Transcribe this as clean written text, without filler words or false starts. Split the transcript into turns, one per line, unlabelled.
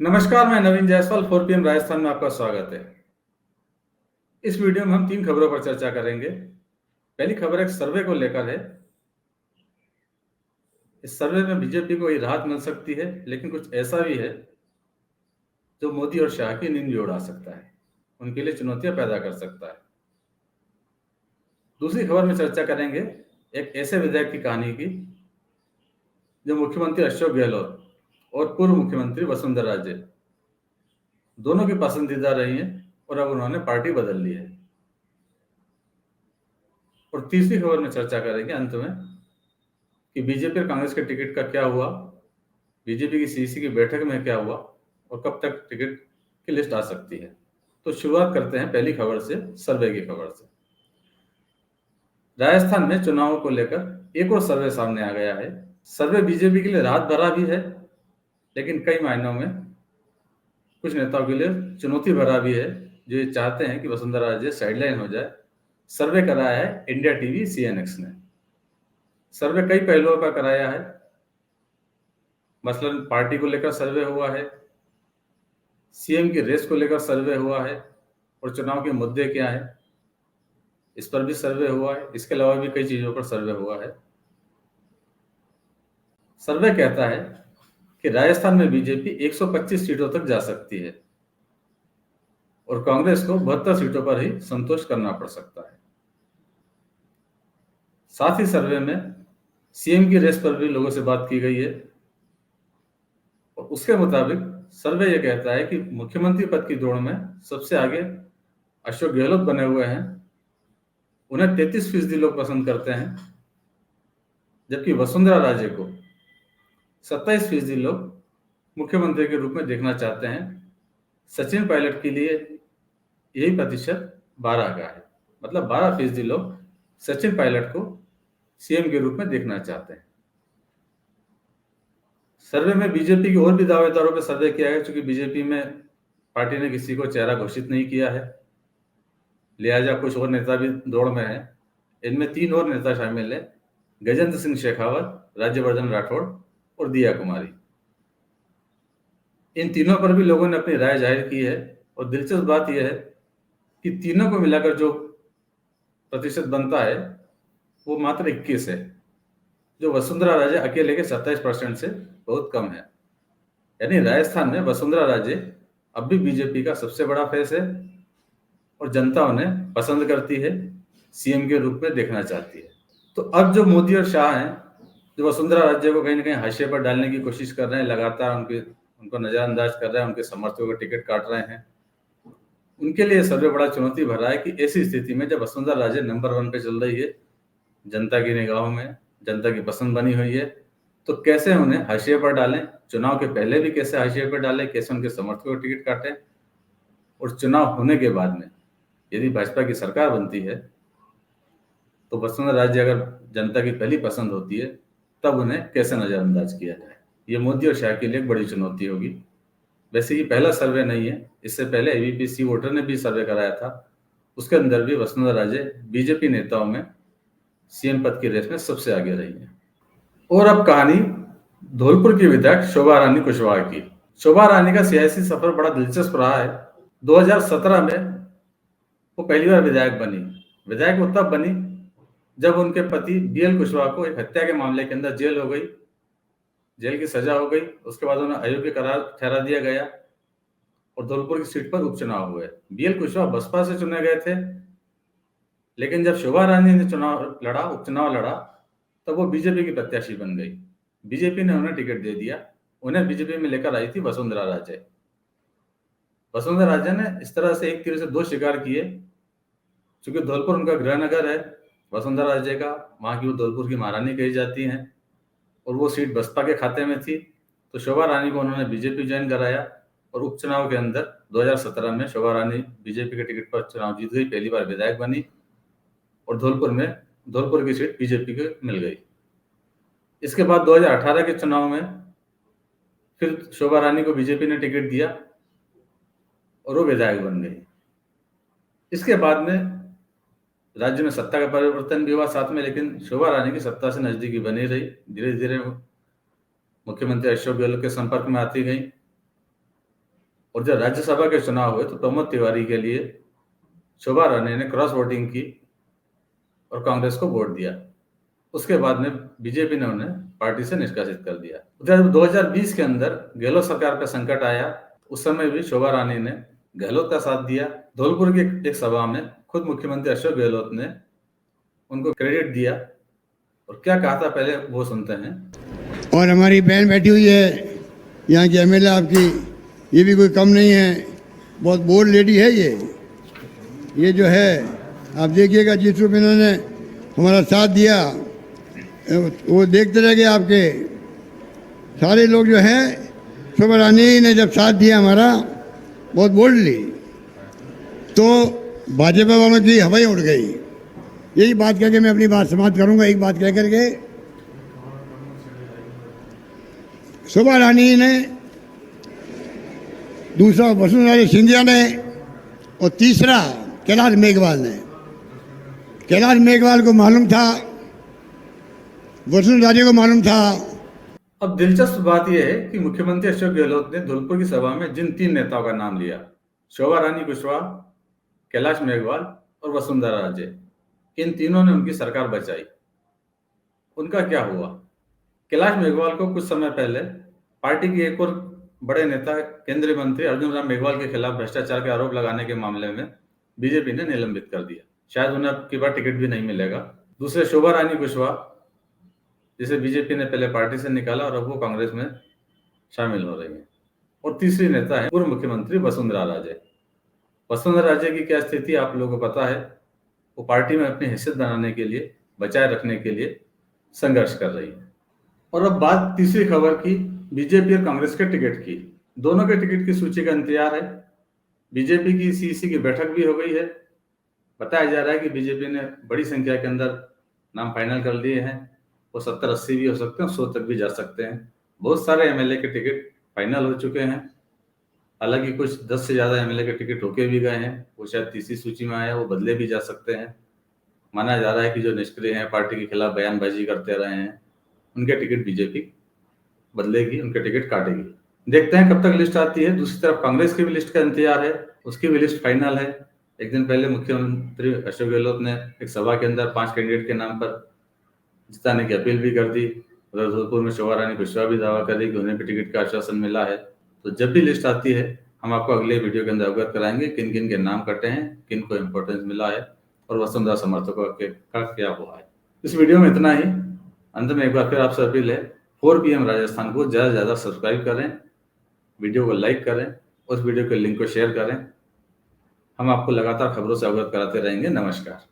नमस्कार, मैं नवीन जायसवाल 4 PM राजस्थान में आपका स्वागत है। इस वीडियो में हम 3 खबरों पर चर्चा करेंगे। पहली खबर एक सर्वे को लेकर है। इस सर्वे में बीजेपी को ये राहत मिल सकती है, लेकिन कुछ ऐसा भी है जो मोदी और शाह की नींद भी उड़ा सकता है, उनके लिए चुनौतियां पैदा कर सकता है। दूसरी खबर में चर्चा करेंगे एक ऐसे विधायक की कहानी की जो मुख्यमंत्री अशोक गहलोत और पूर्व मुख्यमंत्री वसुंधरा राजे दोनों की पसंदीदा रही हैं और अब उन्होंने पार्टी बदल ली है। और तीसरी खबर में चर्चा करेंगे अंत में कि बीजेपी और कांग्रेस के टिकट का क्या हुआ, बीजेपी की सीईसी की बैठक में क्या हुआ और कब तक टिकट की लिस्ट आ सकती है। तो शुरुआत करते हैं पहली खबर से, सर्वे की खबर से। राजस्थान में चुनावों को लेकर एक और सर्वे सामने आ गया है। सर्वे बीजेपी के लिए राहत भरा भी है, लेकिन कई मायनों में कुछ नेताओं के लिए चुनौती भरा भी है, जो ये चाहते हैं कि वसुंधरा राजे साइडलाइन हो जाए। सर्वे कराया है इंडिया टीवी CNX ने। सर्वे कई पहलुओं का कराया है, मसलन पार्टी को लेकर सर्वे हुआ है, सीएम की रेस को लेकर सर्वे हुआ है और चुनाव के मुद्दे क्या है इस पर भी सर्वे हुआ है। इसके अलावा भी कई चीजों पर सर्वे हुआ है। सर्वे कहता है कि राजस्थान में बीजेपी 125 सीटों तक जा सकती है और कांग्रेस को 72 सीटों पर ही संतोष करना पड़ सकता है। साथ ही सर्वे में सीएम की रेस पर भी लोगों से बात की गई है और उसके मुताबिक सर्वे यह कहता है कि मुख्यमंत्री पद की दौड़ में सबसे आगे अशोक गहलोत बने हुए हैं। उन्हें 33% लोग पसंद करते हैं, जबकि वसुंधरा राजे को 27% लोग मुख्यमंत्री के रूप में देखना चाहते हैं। सचिन पायलट के लिए यही प्रतिशत 12 का है, मतलब 12% लोग सचिन पायलट को सीएम के रूप में देखना चाहते हैं। सर्वे में बीजेपी की और भी दावेदारों पर सर्वे किया है, क्योंकि बीजेपी में पार्टी ने किसी को चेहरा घोषित नहीं किया है, लिहाजा कुछ और नेता भी दौड़ में है। इनमें 3 और नेता शामिल है, गजेंद्र सिंह शेखावत, राज्यवर्धन राठौड़ और दिया कुमारी। इन तीनों पर भी लोगों ने अपनी राय जाहिर की है और दिलचस्प बात यह है कि तीनों को मिलाकर जो प्रतिशत बनता है वो मात्र 21 है, जो वसुंधरा राजे अकेले के 27% से बहुत कम है। यानी राजस्थान में वसुंधरा राजे अब भी बीजेपी का सबसे बड़ा फेस है और जनता उन्हें पसंद करती है, सीएम के रूप में देखना चाहती है। तो अब जो मोदी और शाह हैं, जो वसुंधरा राजे को कहीं ना कहीं हाशिए पर डालने की कोशिश कर रहे हैं, लगातार उनको नजरअंदाज कर रहे हैं, उनके समर्थकों का टिकट काट रहे हैं, उनके लिए सर्वे बड़ा चुनौती भरा है कि ऐसी स्थिति में जब वसुंधरा राजे नंबर 1 पे चल रही है, जनता की निगाहों में जनता की पसंद बनी हुई है, तो कैसे उन्हें हाशिए पर डालें, चुनाव के पहले भी कैसे हाशिए पर डालें, कैसे उनके समर्थकों को टिकट काटें, और चुनाव होने के बाद में यदि भाजपा की सरकार बनती है तो वसुंधरा राजे अगर जनता की पहली पसंद होती है, तब उन्हें कैसे नजरअंदाज किया जाए। ये मोदी और शाह के लिए एक बड़ी चुनौती होगी। वैसे ये पहला सर्वे नहीं है, इससे पहले एबीपी सी वोटर ने भी सर्वे कराया था, उसके अंदर भी वसुंधरा राजे बीजेपी नेताओं में सीएम पद की रेस में सबसे आगे रही है। और अब कहानी धौलपुर की विधायक शोभा रानी कुशवाहा की। शोभा रानी का सियासी सफर बड़ा दिलचस्प रहा है। 2017 में वो पहली बार विधायक बनी। विधायक वो तब बनी जब उनके पति BL कुशवाहा को एक हत्या के मामले के अंदर जेल हो गई, जेल की सजा हो गई। उसके बाद उन्हें अयोग्य करार ठहरा दिया गया और धौलपुर की सीट पर उपचुनाव हुए। BL कुशवाहा बसपा से चुने गए थे, लेकिन जब शोभा रानी ने उपचुनाव लड़ा, तब वो बीजेपी की प्रत्याशी बन गई। बीजेपी ने उन्हें टिकट दे दिया। उन्हें बीजेपी में लेकर आई थी वसुंधरा राजे। वसुंधरा राजे ने इस तरह से एक तीर से 2 शिकार किए, क्योंकि धौलपुर उनका गृहनगर है वसुंधरा राजे का, वहां की वो धौलपुर की महारानी कही जाती हैं और वो सीट बसपा के खाते में थी। तो शोभा रानी को उन्होंने बीजेपी ज्वाइन कराया और उपचुनाव के अंदर 2017 में शोभा रानी बीजेपी के टिकट पर चुनाव जीत गई, पहली बार विधायक बनी और धौलपुर की सीट बीजेपी को मिल गई। इसके बाद 2018 के चुनाव में फिर शोभा रानी को बीजेपी ने टिकट दिया और वो विधायक बन गई। इसके बाद में राज्य में सत्ता का परिवर्तन भी हुआ साथ में, लेकिन शोभा रानी की सत्ता से नजदीकी बनी रही। धीरे धीरे मुख्यमंत्री अशोक गहलोत के संपर्क में आती गई और जब राज्यसभा के चुनाव हुए तो प्रमोद तिवारी के लिए शोभा रानी ने क्रॉस वोटिंग की और कांग्रेस को वोट दिया। उसके बाद में बीजेपी ने उन्हें पार्टी से निष्कासित कर दिया। जब 2020 के अंदर गहलोत सरकार पर संकट आया, उस समय भी शोभा रानी ने गहलोत का साथ दिया। धौलपुर की एक सभा में खुद मुख्यमंत्री अशोक गहलोत ने उनको क्रेडिट दिया और क्या कहा था पहले वो सुनते हैं।
और हमारी बहन बैठी हुई है यहाँ की एमएलए आपकी, ये भी कोई कम नहीं है, बहुत बोल्ड लेडी है ये जो है आप देखिएगा जिस रूप में इन्होंने हमारा साथ दिया, वो देखते रह गए आपके सारे लोग जो हैं। शोभा रानी ने जब साथ दिया हमारा बहुत बोल्डली, तो भाजपा वालों की हवाई उड़ गई। यही बात करके मैं अपनी बात समाप्त करूंगा। एक बात कह करके शोभा रानी ने, दूसरा वसुंधरा सिंधिया ने और तीसरा कैलाश मेघवाल ने। कैलाश मेघवाल को मालूम था, वसुंधरा जी को मालूम था।
अब दिलचस्प बात यह है कि मुख्यमंत्री अशोक गहलोत ने धौलपुर की सभा में जिन 3 नेताओं का नाम लिया, शोभा रानी कुशवाहा, कैलाश मेघवाल और वसुंधरा राजे, इन तीनों ने उनकी सरकार बचाई। उनका क्या हुआ? कैलाश मेघवाल को कुछ समय पहले पार्टी के एक और बड़े नेता केंद्रीय मंत्री अर्जुन राम मेघवाल के खिलाफ भ्रष्टाचार के आरोप लगाने के मामले में बीजेपी ने निलंबित कर दिया। शायद उन्हें अब की बार टिकट भी नहीं मिलेगा। दूसरे शोभा रानी कुशवाहा, जिसे बीजेपी ने पहले पार्टी से निकाला और अब वो कांग्रेस में शामिल हो रही है। और तीसरी नेता है पूर्व मुख्यमंत्री वसुंधरा राजे। वसुंधरा राजे की क्या स्थिति आप लोगों को पता है। वो पार्टी में अपनी हैसियत बनाने के लिए, बचाए रखने के लिए संघर्ष कर रही है। और अब बात तीसरी खबर की, बीजेपी और कांग्रेस के टिकट की। दोनों के टिकट की सूची का इंतजार है। बीजेपी की सीईसी की बैठक भी हो गई है। बताया जा रहा है कि बीजेपी ने बड़ी संख्या के अंदर नाम फाइनल कर लिए हैं। वो 70-80 भी हो सकते हैं, 100 तक भी जा सकते हैं। बहुत सारे एमएलए के टिकट फाइनल हो चुके हैं। हालांकि कुछ 10 से ज्यादा एमएलए के टिकट होके भी गए हैं। वो शायद तीसरी सूची में आया, वो बदले भी जा सकते हैं। माना जा रहा है कि जो निष्क्रिय हैं, पार्टी के खिलाफ बयानबाजी करते रहे हैं, उनके टिकट बीजेपी बदलेगी, उनके टिकट काटेगी। देखते हैं कब तक लिस्ट आती है। दूसरी तरफ कांग्रेस की भी लिस्ट का इंतजार है, उसकी भी लिस्ट फाइनल है। एक दिन पहले मुख्यमंत्री अशोक गहलोत ने एक सभा के अंदर 5 कैंडिडेट के नाम पर जिताने की अपील भी कर दी। उधर धौलपुर में शोभा रानी कुशवाहा भी दावा कर दी कि उन्हें भी टिकट का आश्वासन मिला है। तो जब भी लिस्ट आती है हम आपको अगले वीडियो के अंदर अवगत कराएंगे किन किन के नाम कटे हैं, किन को इम्पोर्टेंस मिला है और वसुंधरा समर्थकों का क्या हुआ है। इस वीडियो में इतना ही। अंत में एक बार फिर आपसे अपील है, 4 PM राजस्थान को ज़्यादा से ज़्यादा सब्सक्राइब करें, वीडियो को लाइक करें, उस वीडियो के लिंक को शेयर करें। हम आपको लगातार खबरों से अवगत कराते रहेंगे। नमस्कार।